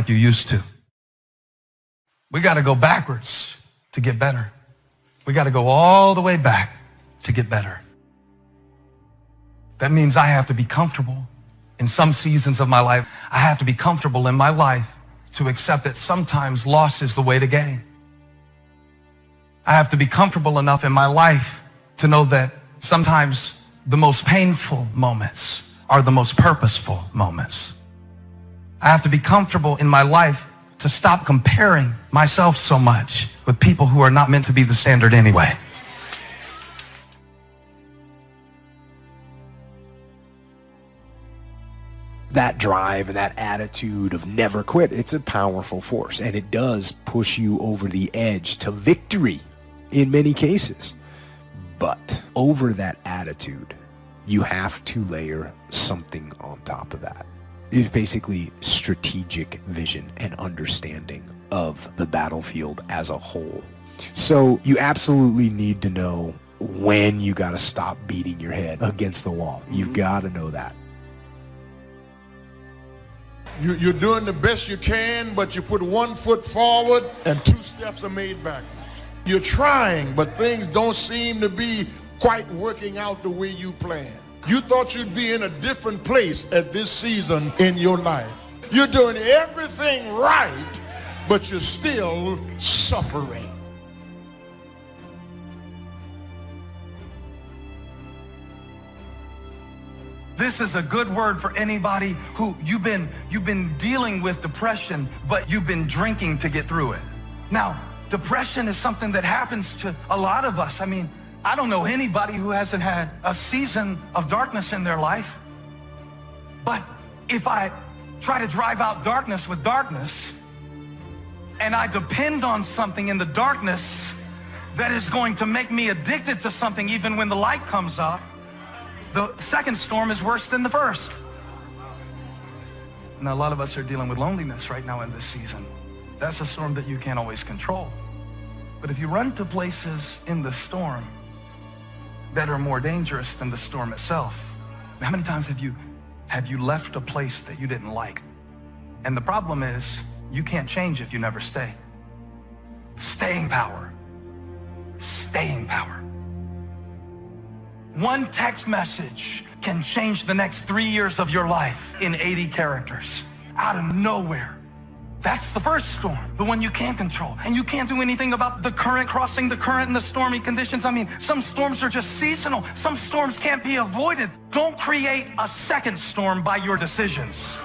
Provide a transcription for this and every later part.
like you used to. We got to go backwards to get better. We got to go all the way back to get better. That means I have to be comfortable in some seasons of my life. I have to be comfortable in my life to accept that sometimes loss is the way to gain. I have to be comfortable enough in my life to know that sometimes the most painful moments are the most purposeful moments. I have to be comfortable in my life to stop comparing myself so much with people who are not meant to be the standard anyway. That drive and that attitude of never quit, it's a powerful force, and it does push you over the edge to victory in many cases. But over that attitude, you have to layer something on top of that. It's basically strategic vision and understanding of the battlefield as a whole. So you absolutely need to know when you got to stop beating your head against the wall. You've got to know that. You're doing the best you can, but you put 1 foot forward and 2 steps are made backwards. You're trying, but things don't seem to be quite working out the way you planned. You thought you'd be in a different place at this season in your life. You're doing everything right, but you're still suffering. This is a good word for anybody who you've been dealing with depression, but you've been drinking to get through it. Now, depression is something that happens to a lot of us. I mean, I don't know anybody who hasn't had a season of darkness in their life. But if I try to drive out darkness with darkness, and I depend on something in the darkness that is going to make me addicted to something even when the light comes up, the second storm is worse than the first. Now, a lot of us are dealing with loneliness right now in this season. That's a storm that you can't always control. But if you run to places in the storm that are more dangerous than the storm itself, how many times have you left a place that you didn't like? And the problem is, you can't change if you never stay. Staying power. Staying power. One text message can change the next 3 years of your life in 80 characters out of nowhere. That's the first storm, the one you can't control. And you can't do anything about the current, crossing the current and the stormy conditions. I mean, some storms are just seasonal. Some storms can't be avoided. Don't create a second storm by your decisions.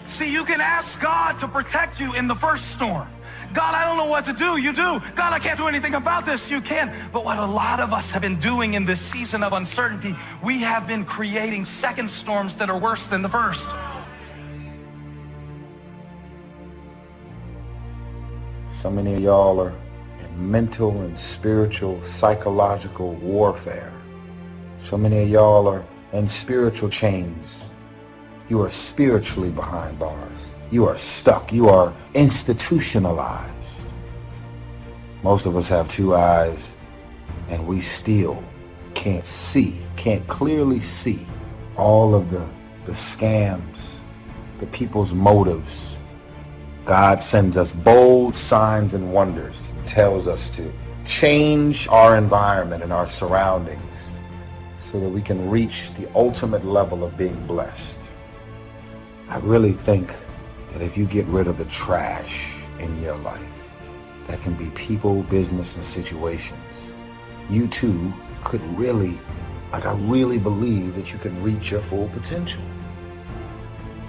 See, you can ask God to protect you in the first storm. God, I don't know what to do. You do. God, I can't do anything about this. You can. But what a lot of us have been doing in this season of uncertainty, we have been creating second storms that are worse than the first. So many of y'all are in mental and spiritual, psychological warfare. So many of y'all are in spiritual chains. You are spiritually behind bars. You are stuck. You are institutionalized. Most of us have 2 eyes, and we still can't see, can't clearly see all of the scams, the people's motives. God sends us bold signs and wonders, tells us to change our environment and our surroundings so that we can reach the ultimate level of being blessed. I really think that if you get rid of the trash in your life, that can be people, business, and situations, you too could really, I really believe that you can reach your full potential.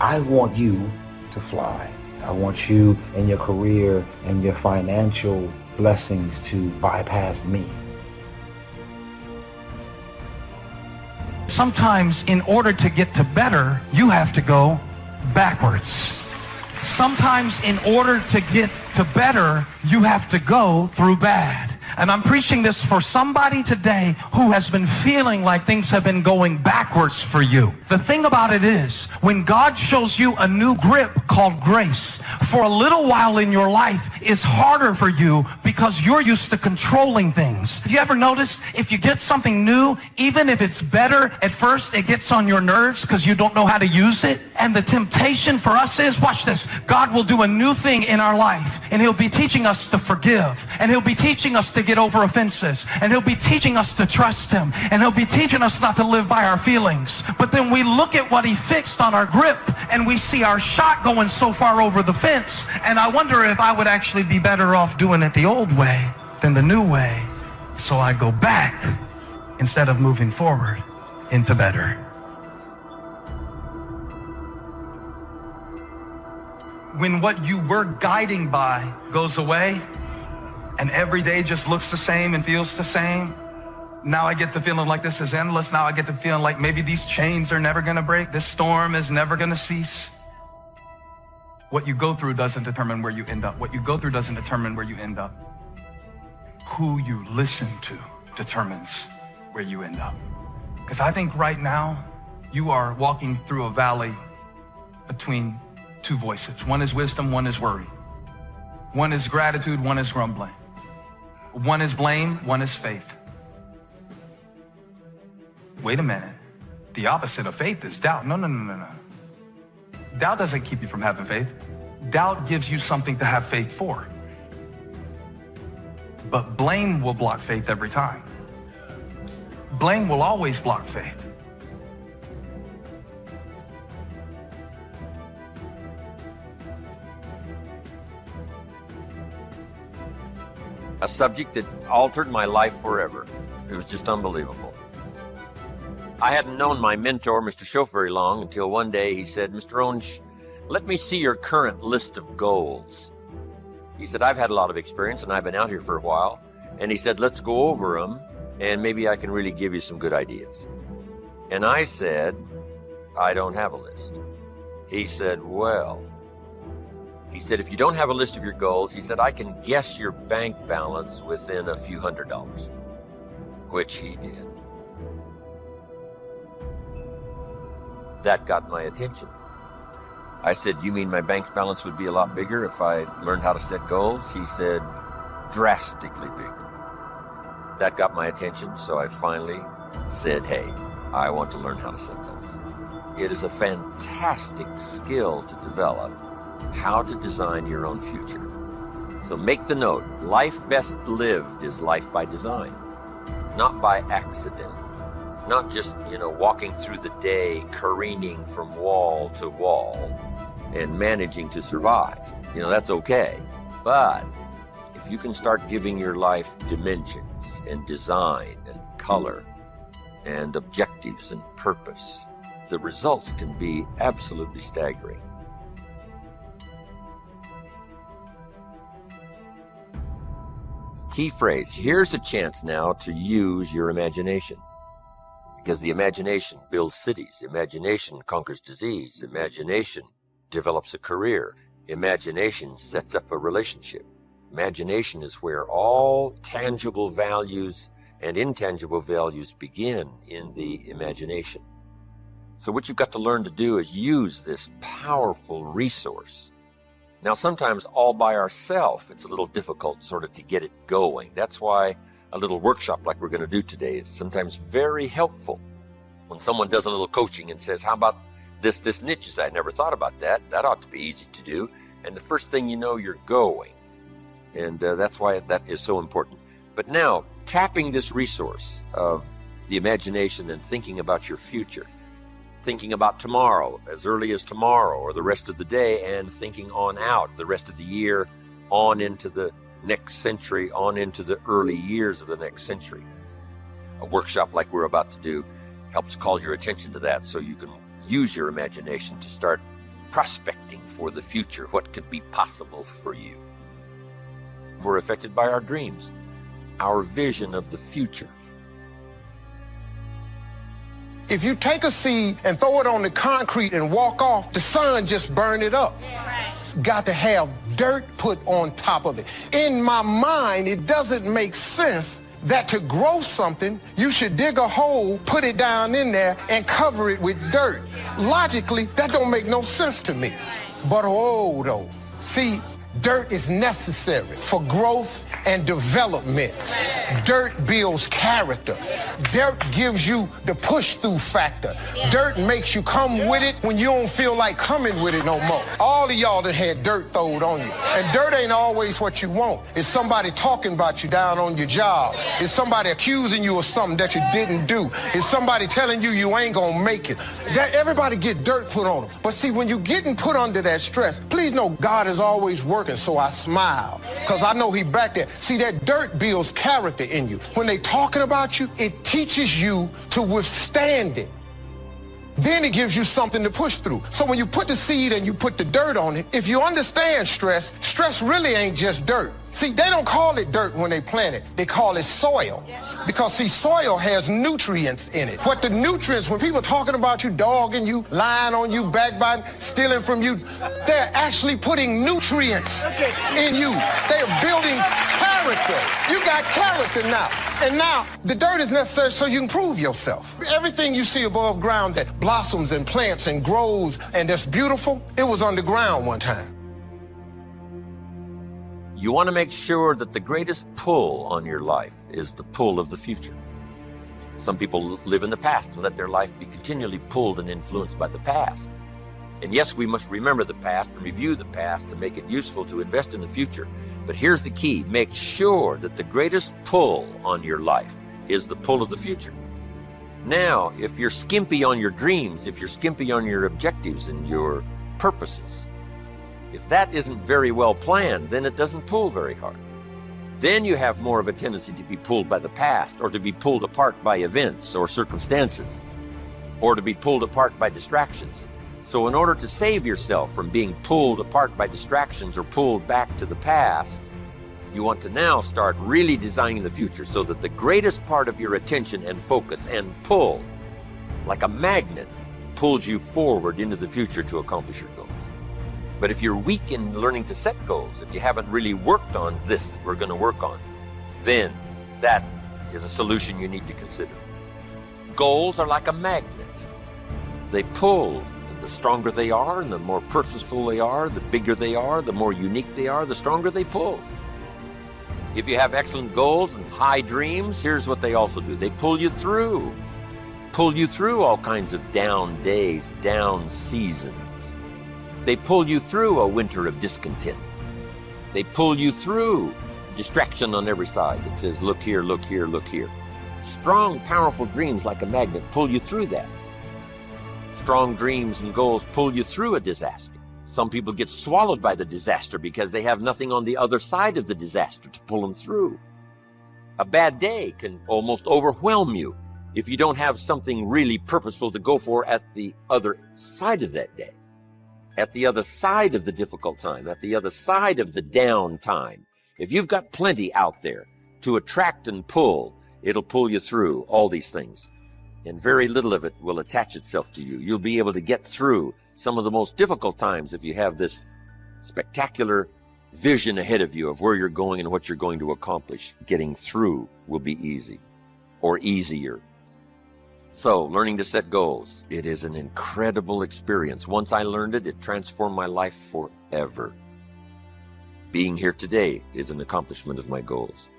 I want you to fly. I want you and your career and your financial blessings to bypass me. Sometimes in order to get to better, you have to go backwards. Sometimes in order to get to better, you have to go through bad. And I'm preaching this for somebody today who has been feeling like things have been going backwards for you. The thing about it is, when God shows you a new grip called grace, for a little while in your life, it's harder for you because you're used to controlling things. Have you ever noticed if you get something new, even if it's better at first, it gets on your nerves because you don't know how to use it? And the temptation for us is, watch this, God will do a new thing in our life, and he'll be teaching us to forgive, and he'll be teaching us to get over offenses, and he'll be teaching us to trust him, and he'll be teaching us not to live by our feelings. But then we look at what he fixed on our grip, and we see our shot going so far over the fence, and I wonder if I would actually be better off doing it the old way than the new way. So I go back instead of moving forward into better. When what you were guiding by goes away and every day just looks the same and feels the same, now I get the feeling like this is endless. Now I get the feeling like maybe these chains are never gonna break. This storm is never gonna cease. What you go through doesn't determine where you end up. What you go through doesn't determine where you end up. Who you listen to determines where you end up. Because I think right now you are walking through a valley between two voices. One is wisdom, one is worry. One is gratitude, one is grumbling. One is blame, one is faith. Wait a minute. The opposite of faith is doubt. No. Doubt doesn't keep you from having faith. Doubt gives you something to have faith for. But blame will block faith every time. Blame will always block faith. A subject that altered my life forever. It was just unbelievable. I hadn't known my mentor, Mr. Schoaf, very long until one day he said, "Mr. Rohn, let me see your current list of goals." He said, "I've had a lot of experience and I've been out here for a while." And he said, "Let's go over them and maybe I can really give you some good ideas." And I said, "I don't have a list." He said, "Well," he said, "if you don't have a list of your goals," he said, "I can guess your bank balance within a few $100s, which he did. That got my attention. I said, "You mean my bank balance would be a lot bigger if I learned how to set goals?" He said, "Drastically bigger." That got my attention, so I finally said, "Hey, I want to learn how to set goals." It is a fantastic skill to develop, how to design your own future. So make the note, life best lived is life by design, not by accident. Not just, walking through the day, careening from wall to wall and managing to survive. That's okay. But if you can start giving your life dimensions and design and color and objectives and purpose, the results can be absolutely staggering. Key phrase, here's a chance now to use your imagination. Because the imagination builds cities, imagination conquers disease, imagination develops a career, imagination sets up a relationship. Imagination is where all tangible values and intangible values begin in the imagination. So what you've got to learn to do is use this powerful resource. Now, sometimes all by ourselves, it's a little difficult sort of to get it going. That's why a little workshop like we're going to do today is sometimes very helpful. When someone does a little coaching and says, "How about this niche?" You say, "I never thought about that. That ought to be easy to do." And the first thing you know, you're going. And that's why that is so important. But now, tapping this resource of the imagination and thinking about your future, thinking about tomorrow, as early as tomorrow or the rest of the day, and thinking on out the rest of the year, on into the next century, on into the early years of the next century. A workshop like we're about to do helps call your attention to that so you can use your imagination to start prospecting for the future, what could be possible for you. We're affected by our dreams, our vision of the future. If you take a seed and throw it on the concrete and walk off, the sun just burned it up. got to have dirt put on top of it. In my mind, it doesn't make sense that to grow something, you should dig a hole, put it down in there, and cover it with dirt. Logically, that don't make no sense to me. But oh, though, see, dirt is necessary for growth and development. Dirt builds character. Dirt gives you the push-through factor. Dirt makes you come with it when you don't feel like coming with it no more. All of y'all that had dirt thrown on you. And dirt ain't always what you want. It's somebody talking about you down on your job. It's somebody accusing you of something that you didn't do. It's somebody telling you you ain't gonna make it. Everybody get dirt put on them. But see, when you're getting put under that stress, please know God is always working, so I smile. Because I know he back there. See, that dirt builds character in you. When they talking about you, it teaches you to withstand it. Then it gives you something to push through. So when you put the seed and you put the dirt on it, if you understand stress, stress really ain't just dirt. See, they don't call it dirt when they plant it. They call it soil. Because, see, soil has nutrients in it. What the nutrients, when people talking about you, dogging you, lying on you, backbiting, stealing from you, they're actually putting nutrients in you. They're building character. You got character now. And now, the dirt is necessary so you can prove yourself. Everything you see above ground that blossoms and plants and grows and that's beautiful, it was underground one time. You want to make sure that the greatest pull on your life is the pull of the future. Some people live in the past and let their life be continually pulled and influenced by the past. And yes, we must remember the past and review the past to make it useful to invest in the future. But here's the key. Make sure that the greatest pull on your life is the pull of the future. Now, if you're skimpy on your dreams, if you're skimpy on your objectives and your purposes, if that isn't very well planned, then it doesn't pull very hard. Then you have more of a tendency to be pulled by the past, or to be pulled apart by events or circumstances, or to be pulled apart by distractions. So in order to save yourself from being pulled apart by distractions or pulled back to the past, you want to now start really designing the future so that the greatest part of your attention and focus and pull, like a magnet, pulls you forward into the future to accomplish your goals. But if you're weak in learning to set goals, if you haven't really worked on this that we're going to work on, then that is a solution you need to consider. Goals are like a magnet. They pull, and the stronger they are and the more purposeful they are, the bigger they are, the more unique they are, the stronger they pull. If you have excellent goals and high dreams, here's what they also do. They pull you through all kinds of down days, down seasons. They pull you through a winter of discontent. They pull you through distraction on every side that says, look here, look here, look here. Strong, powerful dreams like a magnet pull you through that. Strong dreams and goals pull you through a disaster. Some people get swallowed by the disaster because they have nothing on the other side of the disaster to pull them through. A bad day can almost overwhelm you if you don't have something really purposeful to go for at the other side of that day. At the other side of the difficult time, at the other side of the down time. If you've got plenty out there to attract and pull, it'll pull you through all these things. And very little of it will attach itself to you. You'll be able to get through some of the most difficult times if you have this spectacular vision ahead of you of where you're going and what you're going to accomplish. Getting through will be easy, or easier. So, learning to set goals, it is an incredible experience. Once I learned it, it transformed my life forever. Being here today is an accomplishment of my goals.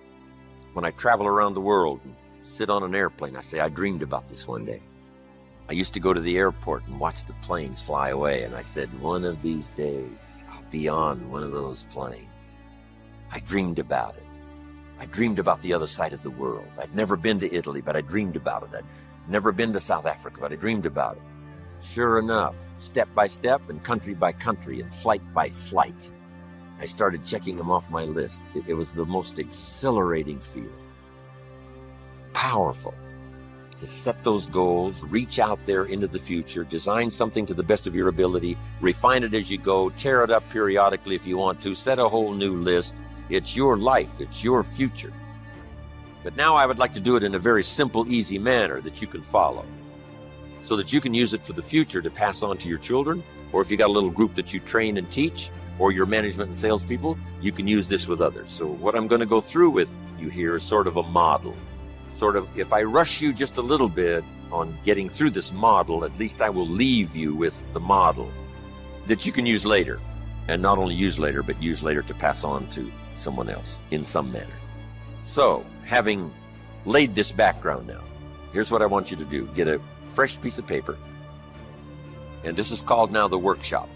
When I travel around the world and sit on an airplane, I say, I dreamed about this one day. I used to go to the airport and watch the planes fly away, and I said, one of these days, I'll be on one of those planes. I dreamed about it. I dreamed about the other side of the world. I'd never been to Italy, but I dreamed about it. I'd never been to South Africa, but I dreamed about it. Sure enough, step by step and country by country and flight by flight, I started checking them off my list. It was the most exhilarating feeling. Powerful to set those goals, reach out there into the future, design something to the best of your ability, refine it as you go, tear it up periodically if you want to, set a whole new list. It's your life, it's your future. But now I would like to do it in a very simple, easy manner that you can follow, so that you can use it for the future to pass on to your children, or if you got a little group that you train and teach, or your management and salespeople, you can use this with others. So what I'm going to go through with you here is sort of a model. Sort of, if I rush you just a little bit on getting through this model, at least I will leave you with the model that you can use later. And not only use later, but use later to pass on to someone else in some manner. So, having laid this background now, here's what I want you to do. Get a fresh piece of paper. And this is called now the workshop.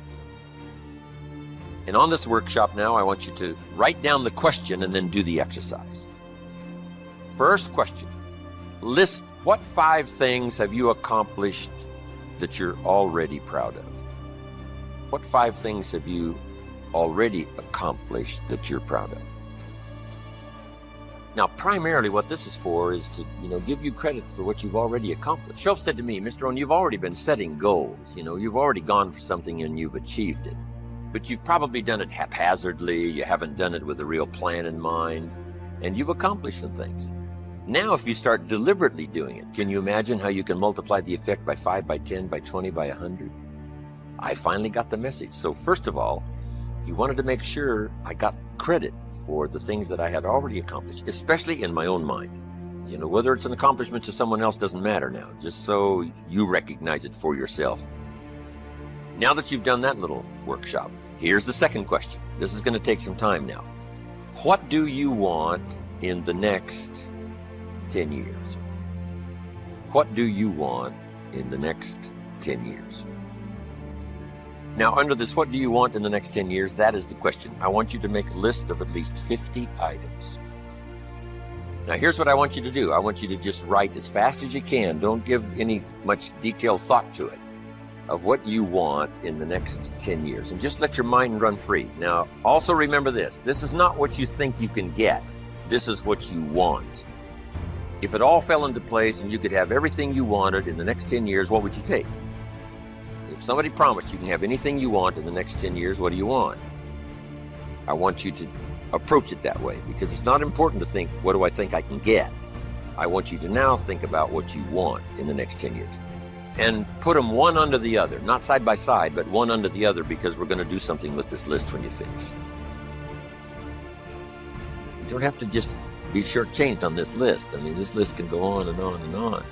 And on this workshop now, I want you to write down the question and then do the exercise. First question, list what 5 things have you accomplished that you're already proud of? What 5 things have you already accomplished that you're proud of? Now, primarily what this is for is to, give you credit for what you've already accomplished. Shelf said to me, Mr. Rohn, you've already been setting goals. You've already gone for something and you've achieved it. But you've probably done it haphazardly. You haven't done it with a real plan in mind. And you've accomplished some things. Now, if you start deliberately doing it, can you imagine how you can multiply the effect by 5, by 10, by 20, by 100? I finally got the message. So first of all, he wanted to make sure I got credit for the things that I had already accomplished, especially in my own mind. Whether it's an accomplishment to someone else doesn't matter now, just so you recognize it for yourself. Now that you've done that little workshop, here's the second question. This is going to take some time now. What do you want in the next 10 years? What do you want in the next 10 years? Now, under this, what do you want in the next 10 years? That is the question. I want you to make a list of at least 50 items. Now, here's what I want you to do. I want you to just write as fast as you can. Don't give any much detailed thought to it, of what you want in the next 10 years. And just let your mind run free. Now, also remember this. This is not what you think you can get. This is what you want. If it all fell into place and you could have everything you wanted in the next 10 years, what would you take? If somebody promised you can have anything you want in the next 10 years, what do you want? I want you to approach it that way, because it's not important to think, what do I think I can get? I want you to now think about what you want in the next 10 years. And put them one under the other, not side by side, but one under the other, because we're going to do something with this list when you finish. You don't have to just be shortchanged on this list. I mean, this list can go on and on and on.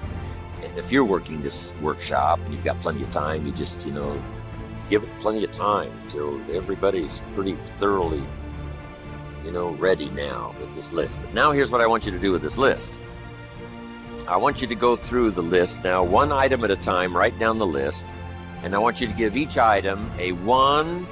And if you're working this workshop and you've got plenty of time, you just, give it plenty of time till everybody's pretty thoroughly, ready now with this list. But now here's what I want you to do with this list. I want you to go through the list now, one item at a time, write down the list, and I want you to give each item a 1,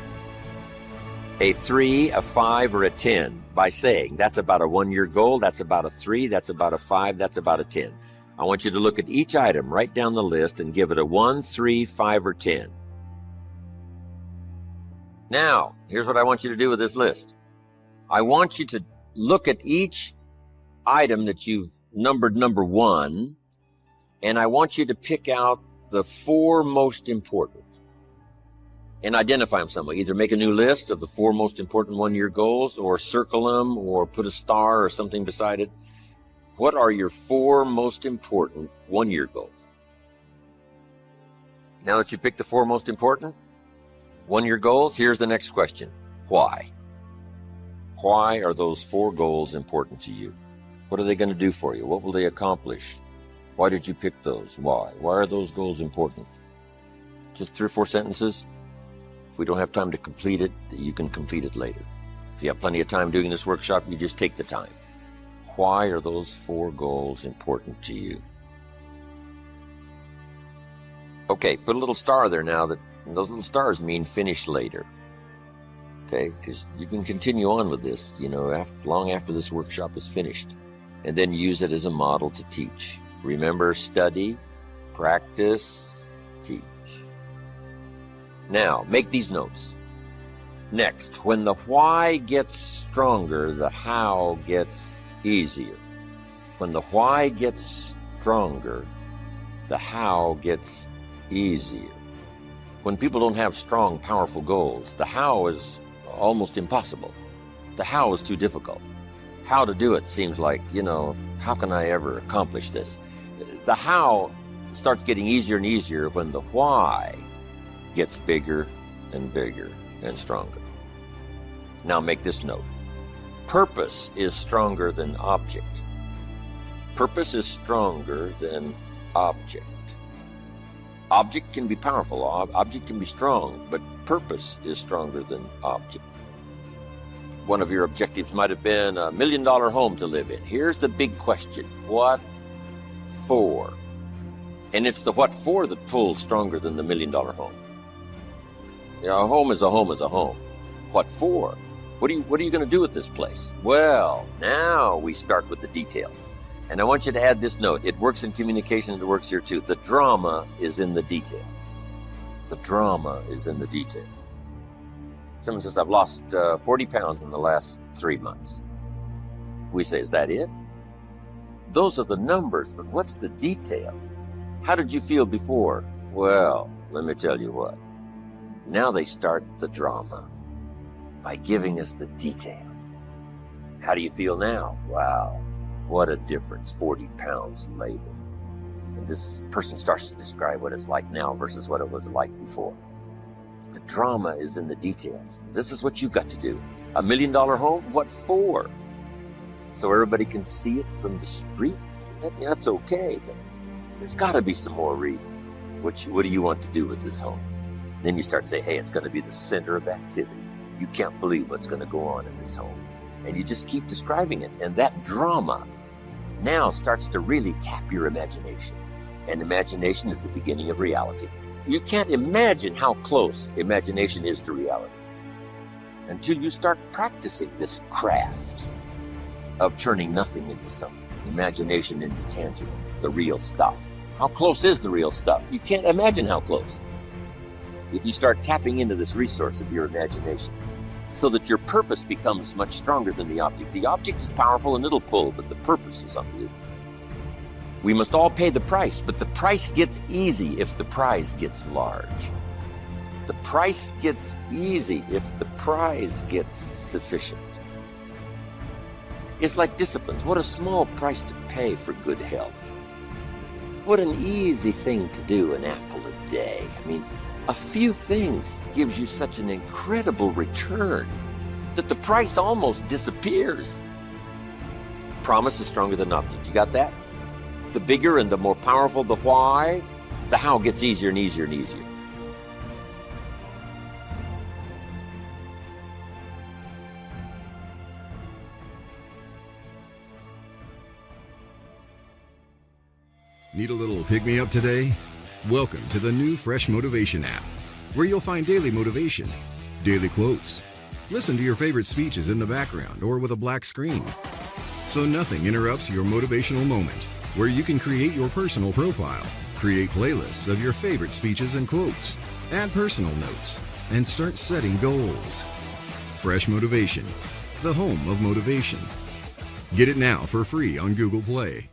a 3, a 5, or a 10 by saying, that's about a 1-year goal, that's about a 3, that's about a 5, that's about a 10. I want you to look at each item, write down the list, and give it a 1, 3, 5, or 10. Now, here's what I want you to do with this list. I want you to look at each item that you've numbered number 1, and I want you to pick out the 4 most important and identify them some way. Either make a new list of the 4 most important 1-year goals, or circle them, or put a star or something beside it. What are your 4 most important 1-year goals? Now that you picked the 4 most important 1-year goals, here's the next question. Why? Why are those 4 goals important to you? What are they going to do for you? What will they accomplish? Why did you pick those? Why? Why are those goals important? Just 3 or 4 sentences. If we don't have time to complete it, you can complete it later. If you have plenty of time doing this workshop, you just take the time. Why are those 4 goals important to you? Okay, put a little star there now. Those little stars mean finish later. Okay, because you can continue on with this, long after this workshop is finished, and then use it as a model to teach. Remember, study, practice, teach. Now, make these notes. Next, when the why gets stronger, the how gets easier. When the why gets stronger, the how gets easier. When people don't have strong, powerful goals, the how is almost impossible. The how is too difficult. How to do it seems like, how can I ever accomplish this? The how starts getting easier and easier when the why gets bigger and bigger and stronger. Now make this note. Purpose is stronger than object. Purpose is stronger than object. Object can be powerful, object can be strong, but purpose is stronger than object. One of your objectives might have been $1 million home to live in. Here's the big question. What for? And it's the what for that pulls stronger than the $1 million home. You know, a home is a home is a home. What for? What are you going to do with this place? Well, now we start with the details. And I want you to add this note. It works in communication and it works here too. The drama is in the details. The drama is in the detail. Someone says, I've lost 40 pounds in the last 3 months. We say, is that it? Those are the numbers, but what's the detail? How did you feel before? Well, let me tell you what. Now they start the drama by giving us the details. How do you feel now? Wow, what a difference, 40 pounds later. And this person starts to describe what it's like now versus what it was like before. The drama is in the details. This is what you've got to do. $1 million home? What for? So everybody can see it from the street? That's okay, but there's got to be some more reasons. What do you want to do with this home? Then you start saying, hey, it's going to be the center of activity. You can't believe what's going to go on in this home. And you just keep describing it. And that drama now starts to really tap your imagination. And imagination is the beginning of reality. You can't imagine how close imagination is to reality until you start practicing this craft of turning nothing into something, imagination into tangible, the real stuff. How close is the real stuff? You can't imagine how close. If you start tapping into this resource of your imagination so that your purpose becomes much stronger than the object. The object is powerful and it'll pull, but the purpose is unbelievable. We must all pay the price, but the price gets easy if the prize gets large. The price gets easy if the prize gets sufficient. It's like disciplines. What a small price to pay for good health. What an easy thing to do, an apple a day. I mean, a few things gives you such an incredible return that the price almost disappears. Promise is stronger than object. You got that? The bigger and the more powerful the why, the how gets easier and easier and easier. Need a little pick-me-up today? Welcome to the new Fresh Motivation app, where you'll find daily motivation, daily quotes. Listen to your favorite speeches in the background or with a black screen, so nothing interrupts your motivational moment, where you can create your personal profile, create playlists of your favorite speeches and quotes, add personal notes, and start setting goals. Fresh Motivation, the home of motivation. Get it now for free on Google Play.